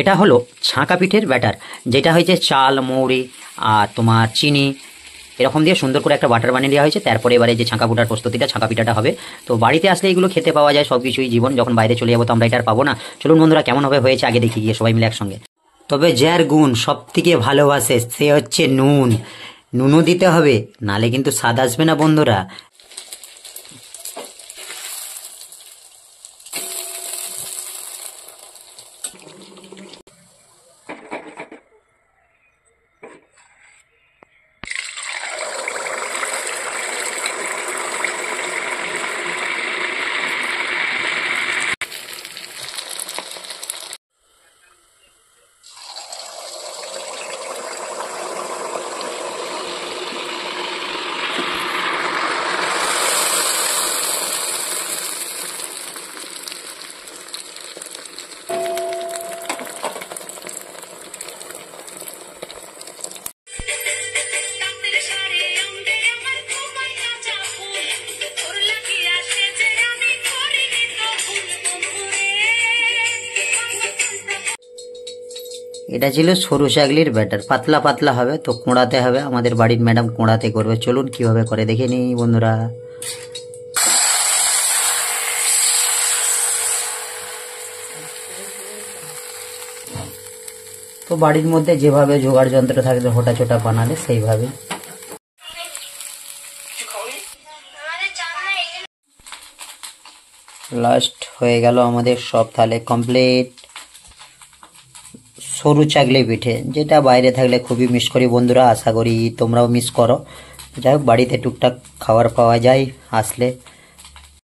এটা হলো ছাঁকা পিঠের ব্যাটার, যেটা হয়েছে চাল, মৌরি আর তোমার চিনি এরকম দিয়ে সুন্দর করে একটা বাটার বানিয়ে দেওয়া হয়েছে। তারপরে এবারে যে ছাঁকা পিঠার প্রস্তুতিটা, ছাঁকা পিঠাটা হবে। তো বাড়িতে আসলে এগুলো খেতে পাওয়া যায় সব কিছুই, জীবন যখন বাইরে চলে যাবো তো আমরা এটা আর পাবো না। চলুন বন্ধুরা, কেমন হবে হয়েছে আগে দেখি গিয়ে সবাই মিলে একসঙ্গে। তবে যার গুণ সব থেকে ভালোবাসে সে হচ্ছে নুন। নুনও দিতে হবে, নালে কিন্তু স্বাদ আসবে না বন্ধুরা। এটা ছিল সরু চাগলির ব্যাটার, পাতলা পাতলা হবে, তো কোঁড়াতে হবে। আমাদের বাড়ির ম্যাডাম কোঁড়াতে করবে, চলুন কিভাবে করে দেখে নিই বন্ধুরা। তো বাড়ির মধ্যে যেভাবে জোগাড় যন্ত্র থাকবে হোটা ছোটা বানালে সেইভাবে। লাস্ট হয়ে গেল আমাদের সব তাহলে কমপ্লিট সরু চাগলি পিঠে, যেটা বাইরে থাকলে খুবই মিস করি বন্ধুরা। আশা করি তোমরাও মিস করো। যাই হোক, বাড়িতে টুকটাক খাবার পাওয়া যায় আসলে।